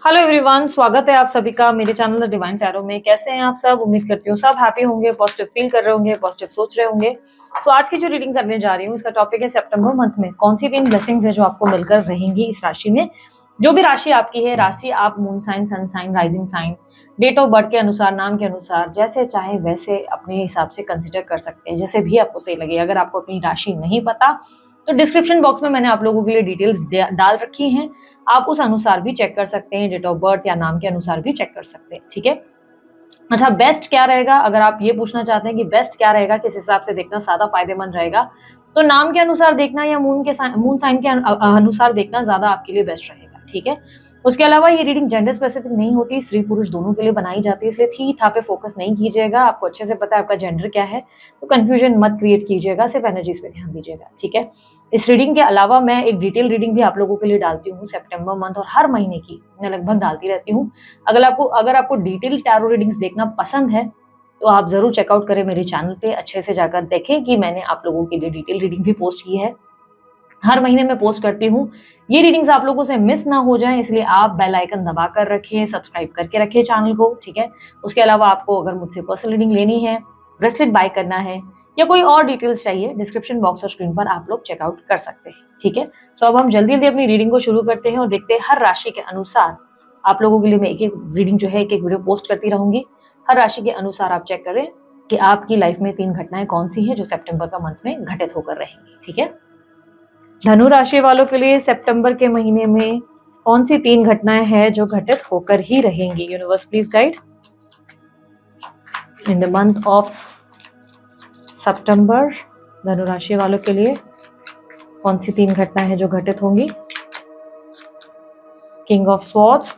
Hello everyone, स्वागत है आप सभी का मेरे चैनल द डिवाइन टैरो में। कैसे हैं आप सब? उम्मीद करती हूँ सब हैप्पी होंगे, पॉजिटिव फील कर रहे होंगे, पॉजिटिव सोच रहे होंगे। तो आज की जो रीडिंग करने जा रही हूँ इसका टॉपिक है सितंबर मंथ में कौन सी 3 ब्लेसिंग्स है जो आपको मिलकर रहेंगी इस राशि में। जो भी राशि आपकी है, राशि आप moon sign, sun sign, rising sign, date of birth के अनुसार, नाम के अनुसार, जैसे चाहे वैसे अपने हिसाब से कंसिडर कर सकते हैं, जैसे भी आपको सही लगे। अगर आपको अपनी राशि नहीं पता तो डिस्क्रिप्शन बॉक्स में मैंने आप लोगों के लिए डिटेल्स डाल रखी हैं, आप उस अनुसार भी चेक कर सकते हैं, डेट ऑफ बर्थ या नाम के अनुसार भी चेक कर सकते हैं। ठीक है। अच्छा, बेस्ट क्या रहेगा? अगर आप ये पूछना चाहते हैं कि बेस्ट क्या रहेगा, किस हिसाब से देखना ज्यादा फायदेमंद रहेगा, तो नाम के अनुसार देखना या मून साइन के अनुसार देखना ज्यादा आपके लिए बेस्ट रहेगा। ठीक है। उसके अलावा ये रीडिंग जेंडर स्पेसिफिक नहीं होती, स्त्री पुरुष दोनों के लिए बनाई जाती है, इसलिए थी था पे फोकस नहीं कीजिएगा। आपको अच्छे से पता है आपका जेंडर क्या है, तो कंफ्यूजन मत क्रिएट कीजिएगा, सिर्फ एनर्जीज पे ध्यान दीजिएगा। ठीक है। इस रीडिंग के अलावा मैं एक डिटेल रीडिंग भी आप लोगों के लिए डालती हूँ सितंबर मंथ, और हर महीने की मैं लगभग डालती रहती हूँ। अगर आपको डिटेल टैरो रीडिंग्स देखना पसंद है तो आप जरूर चेकआउट करें मेरे चैनल पे, अच्छे से जाकर देखें कि मैंने आप लोगों के लिए डिटेल रीडिंग भी पोस्ट की है। हर महीने में पोस्ट करती हूँ। ये रीडिंग्स आप लोगों से मिस ना हो जाएं, इसलिए आप बेल आइकन दबा कर रखिए, सब्सक्राइब करके रखिए चैनल को। ठीक है। उसके अलावा आपको अगर मुझसे पर्सनल रीडिंग लेनी है, ब्रेसलेट बाय करना है या कोई और डिटेल्स चाहिए, डिस्क्रिप्शन बॉक्स और स्क्रीन पर आप लोग चेकआउट कर सकते हैं। ठीक है। सो अब हम जल्दी जल्दी अपनी रीडिंग को शुरू करते हैं और देखते हैं हर राशि के अनुसार आप लोगों के लिए मैं एक एक रीडिंग जो है, एक एक वीडियो पोस्ट करती रहूंगी। हर राशि के अनुसार आप चेक करें कि आपकी लाइफ में 3 घटनाएं कौन सी है जो सितंबर का मंथ में घटित होकर रहेंगी। ठीक है। धनु राशि वालों के लिए सितंबर के महीने में कौन सी 3 घटनाएं हैं जो घटित होकर ही रहेंगी? Universe please guide in the month of सितंबर। धनु राशि वालों के लिए कौन सी 3 घटनाएं हैं जो घटित होंगी? King of swords,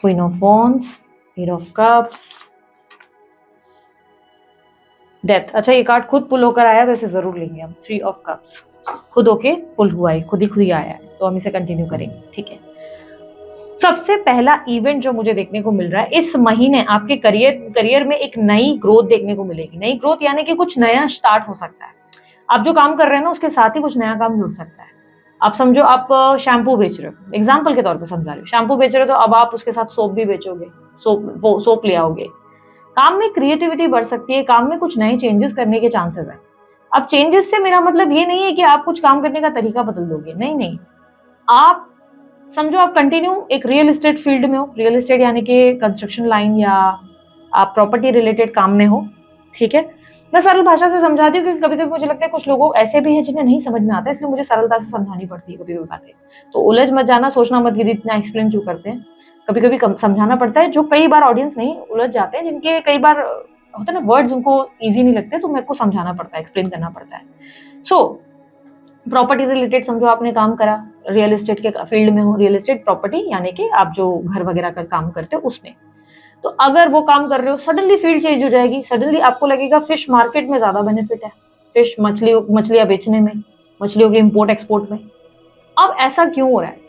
queen of wands, eight of cups, death. अच्छा, ये कार्ड खुद पुल होकर आया तो इसे जरूर लेंगे हम। 3 ऑफ कप्स खुद होके पुल हुआ है, खुद ही आया है, तो हम इसे कंटिन्यू करेंगे। ठीक है। सबसे पहला इवेंट जो मुझे देखने को मिल रहा है इस महीने, आपके करियर में एक नई ग्रोथ देखने को मिलेगी। नई ग्रोथ यानी कि कुछ नया स्टार्ट हो सकता है। आप जो काम कर रहे हैं ना उसके साथ ही कुछ नया काम जुड़ सकता है। आप समझो, आप शैम्पू बेच रहे हो, एग्जाम्पल के तौर पर समझा रहे हो, शैम्पू बेच रहे हो तो अब आप उसके साथ सोप भी बेचोगे, सोप ले आओगे। काम में क्रिएटिविटी बढ़ सकती है, काम में कुछ नए चेंजेस करने के चांसेस है। अब चेंजेस से मेरा मतलब ये नहीं है कि आप कुछ काम करने का तरीका बदल दोगे, नहीं नहीं। आप समझो, आप कंटिन्यू एक रियल एस्टेट फील्ड में हो, रियल एस्टेट यानी कि कंस्ट्रक्शन लाइन या आप प्रॉपर्टी रिलेटेड काम में हो। ठीक है। मैं सरल भाषा से समझाती हूँ क्योंकि कभी कभी मुझे लगता है कुछ लोगों ऐसे भी हैं जिन्हें नहीं समझ में आता, इसलिए मुझे सरलता से समझानी पड़ती है कभी कभी बातें। तो उलझ मत जाना, सोचना मत कि इतना एक्सप्लेन क्यों करते हैं। कभी कभी समझाना पड़ता है, जो कई बार ऑडियंस नहीं उलझ जाते हैं, जिनके कई बार होता है ना वर्ड्स उनको ईजी नहीं लगते, तो मेरे को समझाना पड़ता है, एक्सप्लेन करना पड़ता है। सो प्रॉपर्टी रिलेटेड समझो आपने काम करा, रियल एस्टेट के फील्ड में हो, रियल एस्टेट प्रॉपर्टी यानी कि आप जो घर वगैरह का काम करते हो उसमें। तो अगर वो काम कर रहे हो, सडनली फील्ड चेंज हो जाएगी, सडनली आपको लगेगा फिश मार्केट में ज्यादा बेनिफिट है, फिश मछलियां बेचने में, मछलियों के इम्पोर्ट एक्सपोर्ट में। अब ऐसा क्यों हो रहा है?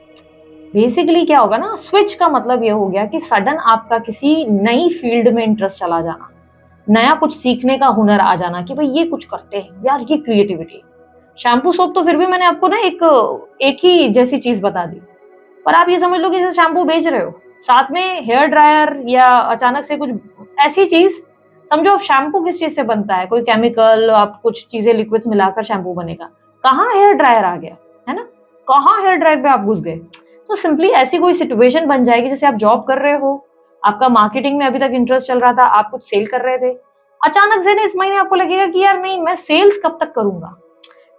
बेसिकली क्या होगा ना, स्विच का मतलब ये हो गया कि सडन आपका किसी नई फील्ड में इंटरेस्ट चला जाना, नया कुछ सीखने का हुनर आ जाना कि भाई ये कुछ करते हैं यार, ये क्रिएटिविटी। शैम्पू सोप तो फिर भी मैंने आपको ना एक ही जैसी चीज बता दी, पर आप ये समझ लो कि जैसे शैम्पू बेच रहे हो, साथ में हेयर ड्रायर या अचानक से कुछ ऐसी चीज, समझो आप शैम्पू किस चीज से बनता है, कोई केमिकल, आप कुछ चीजें लिक्विड्स मिलाकर शैम्पू बनेगा, कहाँ हेयर ड्रायर आ गया, है ना? कहाँ हेयर ड्रायर पे आप घुस गए? तो सिंपली ऐसी कोई सिचुएशन बन जाएगी, जैसे आप जॉब कर रहे हो, आपका मार्केटिंग में अभी तक इंटरेस्ट चल रहा था, आप कुछ सेल कर रहे थे, अचानक से ना इस महीने आपको लगेगा कि यार नहीं, मैं सेल्स कब तक करूंगा,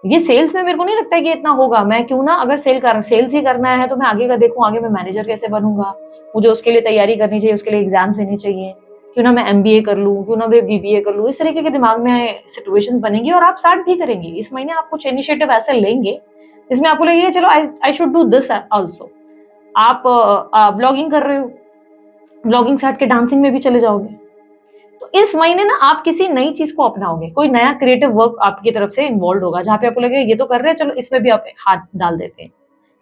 ये सेल्स में मेरे को नहीं लगता है कि इतना होगा, मैं क्यों ना, अगर सेल्स ही करना है तो मैं आगे का देखूं, आगे मैं मैनेजर कैसे बनूंगा, मुझे उसके लिए तैयारी करनी चाहिए, उसके लिए एग्जाम्स देने चाहिए, क्यों ना मैं एमबीए कर लूं, क्यों ना मैं बीबीए कर लूं। इस तरीके के दिमाग में सिचुएशंस बनेंगी और आप स्टार्ट भी करेंगे। इस महीने आप कुछ इनिशिएटिव ऐसे लेंगे जिसमें आपको लगेगा चलो I should do this also. आप ब्लॉगिंग कर रहे हो, ब्लॉगिंग से हट के डांसिंग में भी चले जाओगे। तो इस महीने ना आप किसी नई चीज को अपनाओगे, कोई नया क्रिएटिव वर्क आपकी तरफ से इन्वॉल्व होगा, जहां पे आपको लगेगा ये तो कर रहे हैं, चलो इसमें भी आप हाथ डाल देते हैं,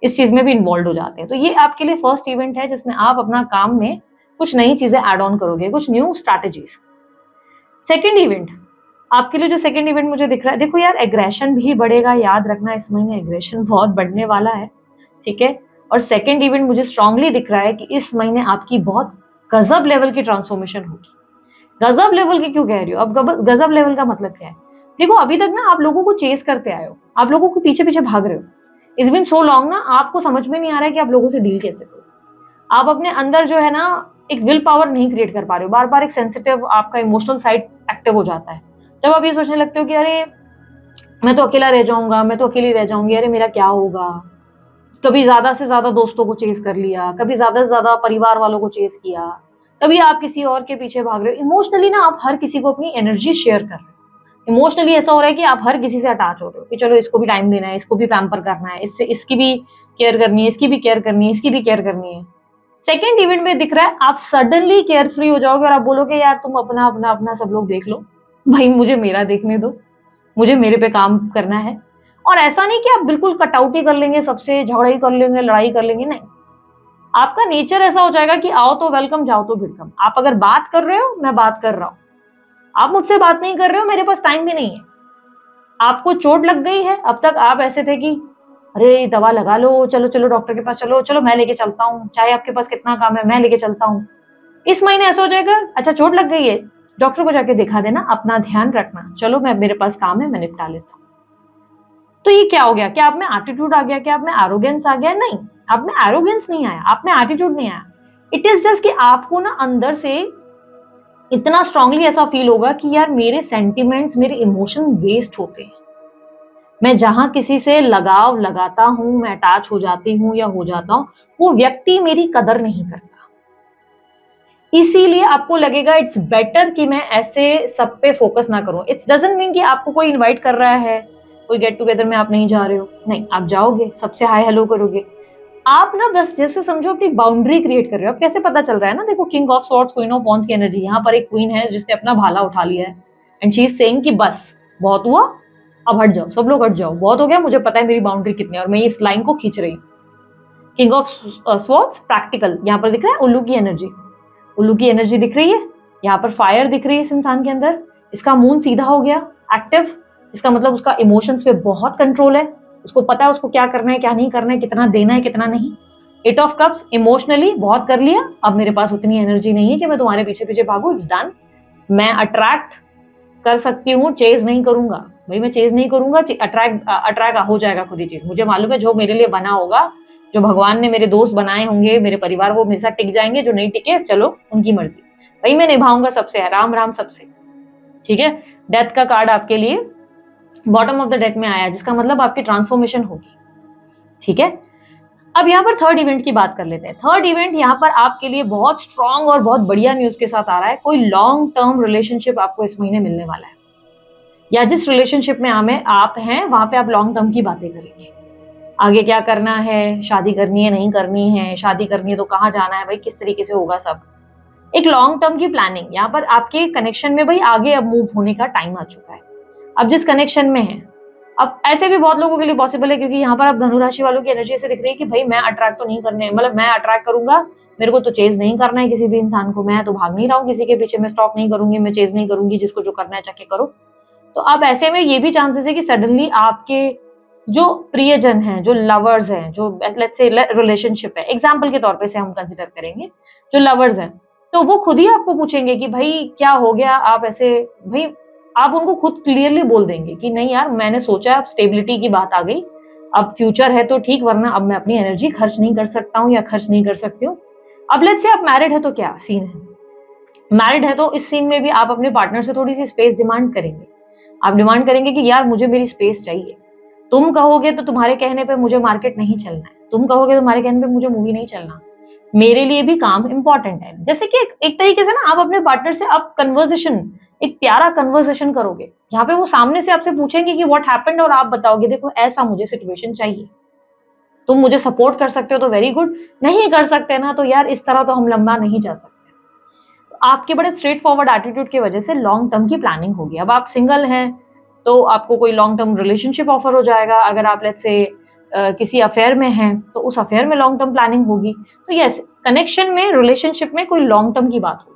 इस चीज में भी इन्वॉल्व हो जाते हैं। तो ये आपके लिए फर्स्ट इवेंट है जिसमें आप अपना काम में कुछ नई चीजें ऐड ऑन करोगे, कुछ न्यू स्ट्रैटेजीज। सेकेंड इवेंट आपके लिए, जो सेकेंड इवेंट मुझे दिख रहा है, देखो यार, एग्रेशन भी बढ़ेगा, याद रखना इस महीने एग्रेशन बहुत बढ़ने वाला है। ठीक है। और सेकेंड इवेंट मुझे स्ट्रांगली दिख रहा है कि इस महीने आपकी बहुत गजब लेवल की ट्रांसफॉर्मेशन होगी। गजब लेवल की क्यों कह रही हो? अब गजब लेवल का मतलब क्या है? देखो, अभी तक ना आप लोगों को चेस करते आए हो, आप लोगों को पीछे पीछे भाग रहे हो। इट्स बीन सो लॉन्ग ना, आपको समझ में नहीं आ रहा है कि आप लोगों से डील कैसे करो। आप अपने अंदर जो है ना एक विल पावर नहीं क्रिएट कर पा रहे हो। बार बार एक सेंसिटिव आपका इमोशनल साइड एक्टिव हो जाता है। जब आप ये सोचने लगते हो कि अरे मैं तो अकेला रह जाऊंगा, मैं तो अकेली रह जाऊंगी, अरे मेरा क्या होगा। कभी ज्यादा से ज्यादा दोस्तों को चेस कर लिया, कभी ज्यादा से ज्यादा परिवार वालों को चेस किया, कभी आप किसी और के पीछे भाग रहे हो। इमोशनली ना आप हर किसी को अपनी एनर्जी शेयर कर रहे हो। इमोशनली ऐसा हो रहा है कि आप हर किसी से अटैच हो रहे हो कि चलो इसको भी टाइम देना है, इसको भी पैम्पर करना है, इससे इसकी भी केयर करनी है, इसकी भी केयर करनी है, इसकी भी केयर करनी है। सेकेंड इवेंट में दिख रहा है आप सडनली केयर फ्री हो जाओगे और आप बोलोगे यार तुम अपना अपना अपना सब लोग देख लो, भाई मुझे मेरा देखने दो, मुझे मेरे पे काम करना है। और ऐसा नहीं कि आप बिल्कुल कटआउट ही कर लेंगे, सबसे झगड़ा ही कर लेंगे, लड़ाई कर लेंगे, नहीं। आपका नेचर ऐसा हो जाएगा कि आओ तो वेलकम, जाओ तो वेलकम। आप अगर बात कर रहे हो, मैं बात कर रहा हूं। आप मुझसे बात नहीं कर रहे हो, मेरे पास टाइम भी नहीं है। आपको चोट लग गई है, अब तक आप ऐसे थे कि अरे दवा लगा लो, चलो चलो डॉक्टर के पास चलो, चलो मैं लेके चलता हूँ, चाहे आपके पास कितना काम है मैं लेके चलता हूँ। इस महीने ऐसा हो जाएगा, अच्छा चोट लग गई है, डॉक्टर को जाके दिखा देना, अपना ध्यान रखना, चलो मैं मेरे पास काम है मैं निपटा लेता हूँ। तो ये क्या हो गया? क्या आप में एटीट्यूड आ गया? क्या आप में एरोगेंस आ गया? नहीं, आप में एरोगेंस नहीं आया, आप में एटीट्यूड नहीं आया। इट इज जस्ट कि आपको ना अंदर से इतना स्ट्रांगली ऐसा फील होगा कि यार मेरे सेंटिमेंट्स, मेरे इमोशन वेस्ट होते हैं। मैं जहां किसी से लगाव लगाता हूं, मैं अटैच हो जाती हूं या हो जाता हूं, वो व्यक्ति मेरी कदर नहीं करता। इसीलिए आपको लगेगा इट्स बेटर कि मैं ऐसे सब पे फोकस ना करूं। इट्स डजंट मीन कि आपको कोई इनवाइट कर रहा है, कोई गेट टुगेदर में आप नहीं जा रहे हो, नहीं, आप जाओगे, सबसे हाय हेलो करोगे। आप ना बस जैसे समझो अपनी बाउंड्री क्रिएट कर रहे हो। अब कैसे पता चल रहा है ना, देखो king of swords, queen of wands की एनर्जी। यहाँ पर एक क्वीन है जिसने अपना भाला उठा लिया है एंड शी इज सेइंग कि बस बहुत हुआ, अब हट जाओ, सब लोग हट जाओ, बहुत हो गया, मुझे पता है मेरी बाउंड्री कितनी है और मैं इस लाइन को खींच रही हूँ। किंग ऑफ स्वॉर्ड्स प्रैक्टिकल, यहाँ पर दिख रहा है उल्लू की एनर्जी, उल्लू की एनर्जी दिख रही है। यहाँ पर फायर दिख रही है इस इंसान के अंदर। इसका मून सीधा हो गया एक्टिव, जिसका मतलब उसका इमोशंस पे बहुत कंट्रोल है, उसको पता है उसको क्या करना है क्या नहीं करना है, कितना देना है कितना नहीं। एट ऑफ कप्स, इमोशनली बहुत कर लिया, अब मेरे पास उतनी एनर्जी नहीं है कि मैं तुम्हारे पीछे पीछे भागू, इट्स डन। मैं अट्रैक्ट कर सकती हूँ, चेज नहीं करूंगा। भाई मैं चेज नहीं करूंगा, अट्रैक्ट हो जाएगा खुद ही चीज। मुझे मालूम है जो मेरे लिए बना होगा, जो भगवान ने मेरे दोस्त बनाए होंगे, मेरे परिवार, वो मेरे साथ टिक जाएंगे, जो नहीं टिके चलो उनकी मर्जी, भाई मैं निभाऊंगा सबसे, राम राम सबसे। ठीक है, डेथ का कार्ड आपके लिए बॉटम ऑफ द डेक में आया, जिसका मतलब आपकी ट्रांसफॉर्मेशन होगी। ठीक है, अब यहाँ पर थर्ड इवेंट की बात कर लेते हैं। थर्ड इवेंट यहाँ पर आपके लिए बहुत स्ट्रांग और बहुत बढ़िया न्यूज के साथ आ रहा है। कोई लॉन्ग टर्म रिलेशनशिप आपको इस महीने मिलने वाला है, या जिस रिलेशनशिप में आप हैं वहां पे आप लॉन्ग टर्म की बातें करेंगे। आगे क्या करना है, शादी करनी है नहीं करनी है, शादी करनी है तो कहाँ जाना है, भाई किस तरीके से होगा, सब एक लॉन्ग टर्म की प्लानिंग। यहाँ पर आपके कनेक्शन में भाई आगे अब मूव होने का टाइम आ चुका है। अब जिस कनेक्शन में है, अब ऐसे भी बहुत लोगों के लिए पॉसिबल है, क्योंकि यहाँ पर आप धनु राशि वालों की एनर्जी से दिख रही है कि भाई मैं अट्रैक्ट तो नहीं करने, मतलब मैं अट्रैक्ट करूंगा, मेरे को तो चेज नहीं करना है किसी भी इंसान को, मैं तो भाग नहीं रहा हूँ किसी के पीछे, मैं स्टॉक नहीं करूंगी, मैं चेज नहीं करूंगी, जिसको जो करना है जाके करो। तो अब ऐसे में ये भी चांसेस है कि सडनली आपके जो प्रियजन हैं, जो लवर्स हैं, जो लेट्स से रिलेशनशिप है, एग्जाम्पल के तौर पे से हम कंसिडर करेंगे, जो लवर्स हैं, तो वो खुद ही आपको पूछेंगे कि भाई क्या हो गया, आप ऐसे, भाई आप उनको खुद क्लियरली बोल देंगे कि नहीं यार मैंने सोचा, अब स्टेबिलिटी की बात आ गई, अब फ्यूचर है तो ठीक, वरना अब मैं अपनी एनर्जी खर्च नहीं कर सकता हूँ या खर्च नहीं कर सकती हूँ। अब लेट्स से आप मैरिड है तो क्या सीन है, मैरिड है तो इस सीन में भी आप अपने पार्टनर से थोड़ी सी स्पेस डिमांड करेंगे। आप डिमांड करेंगे कि यार मुझे मेरी स्पेस चाहिए। तुम कहोगे तो तुम्हारे कहने पे मुझे मार्केट नहीं चलना है, तुम कहोगे तुम्हारे कहने पे मुझे मूवी नहीं चलना, मेरे लिए भी काम इंपॉर्टेंट है। जैसे कि एक तरीके से ना आप अपने पार्टनर से आप कन्वर्सेशन, एक प्यारा कन्वर्सेशन करोगे, जहां पे वो सामने से आपसे पूछेंगे कि व्हाट हैपेंड, और आप बताओगे देखो ऐसा मुझे सिचुएशन चाहिए, तुम मुझे सपोर्ट कर सकते हो तो वेरी गुड, नहीं कर सकते ना तो यार इस तरह तो हम लंबा नहीं जा सकते। तो आपके बड़े स्ट्रेट फॉरवर्ड एटीट्यूड की वजह से लॉन्ग टर्म की प्लानिंग होगी। अब आप सिंगल हैं तो आपको कोई लॉन्ग टर्म रिलेशनशिप ऑफर हो जाएगा। अगर आप लेट्स से किसी अफेयर में हैं तो उस अफेयर में लॉन्ग टर्म प्लानिंग होगी। तो यस, कनेक्शन में, रिलेशनशिप में कोई लॉन्ग टर्म की बात होगी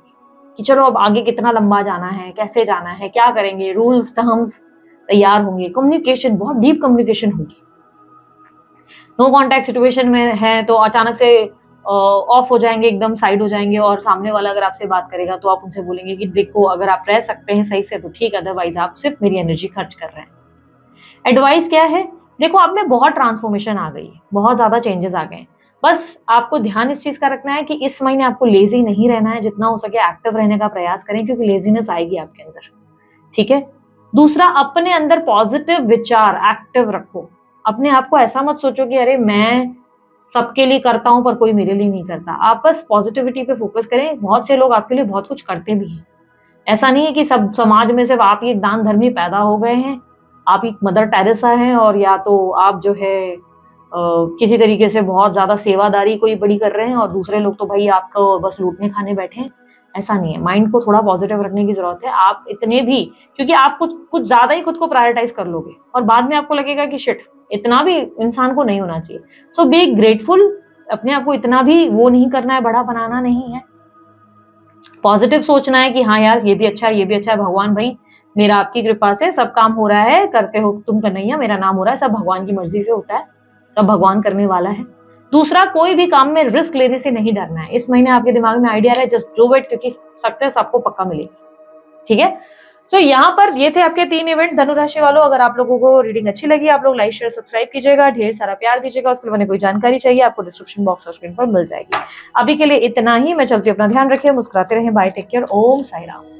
कि चलो अब आगे कितना लंबा जाना है, कैसे जाना है, क्या करेंगे, रूल्स टर्म्स तैयार होंगे, कम्युनिकेशन, बहुत डीप कम्युनिकेशन होगी। नो कॉन्टैक्ट सिचुएशन में है तो अचानक से ऑफ हो जाएंगे, एकदम साइड हो जाएंगे, और सामने वाला अगर आपसे बात करेगा तो आप उनसे बोलेंगे कि देखो अगर आप रह सकते हैं सही से तो ठीक है, अदरवाइज आप सिर्फ मेरी एनर्जी खर्च कर रहे हैं। एडवाइस क्या है, देखो आप में बहुत ट्रांसफॉर्मेशन आ गई है, बहुत ज्यादा चेंजेस आ गए हैं, बस आपको ध्यान इस चीज का रखना है कि इस महीने आपको लेजी नहीं रहना है, जितना हो सके एक्टिव रहने का प्रयास करें, क्योंकि लेजीनेस आएगी आपके अंदर, ठीक है। दूसरा, अपने अंदर पॉजिटिव विचार एक्टिव रखो, अपने आप को ऐसा मत सोचो कि अरे मैं सबके लिए करता हूं पर कोई मेरे लिए नहीं करता, आप बस पॉजिटिविटी पे फोकस करें, बहुत से लोग आपके लिए बहुत कुछ करते भी हैं, ऐसा नहीं है कि सब समाज में सिर्फ आप ही एक दान धर्मी पैदा हो गए हैं, आप एक मदर टेरेसा हैं, और या तो आप जो है किसी तरीके से बहुत ज्यादा सेवादारी कोई बड़ी कर रहे हैं, और दूसरे लोग तो भाई आपको बस लूटने खाने बैठे हैं, ऐसा नहीं है। माइंड को थोड़ा पॉजिटिव रखने की जरूरत है, आप इतने भी, क्योंकि आप कुछ कुछ ज्यादा ही खुद को प्रायोरिटाइज कर लोगे और बाद में आपको लगेगा कि शिट, इतना भी इंसान को नहीं होना चाहिए। सो बी ग्रेटफुल, अपने आप को इतना भी वो नहीं करना है, बड़ा बनाना नहीं है, पॉजिटिव सोचना है कि हाँ यार ये भी अच्छा है, ये भी अच्छा है, भगवान भाई मेरा आपकी कृपा से सब काम हो रहा है, करते हो तुम कन्हैया, मेरा नाम हो रहा है, सब भगवान की मर्जी से होता है, सब भगवान करने वाला है। दूसरा, कोई भी काम में रिस्क लेने से नहीं डरना है। इस महीने आपके दिमाग में आइडिया है, जस्ट डू इट, क्योंकि सक्सेस आपको पक्का मिलेगी, ठीक है। सो यहाँ पर ये थे आपके 3 इवेंट धनु राशि वालों। अगर आप लोगों को रीडिंग अच्छी लगी, आप लोग लाइक शेयर सब्सक्राइब कीजिएगा, ढेर सारा प्यार दीजिएगा, उसके लिए कोई जानकारी चाहिए आपको डिस्क्रिप्शन बॉक्स और स्क्रीन पर मिल जाएगी। अभी के लिए इतना ही, मैं चलती हूँ, अपना ध्यान रखिए, मुस्कुराते रहें, बाय, टेक केयर, ओम साई राम।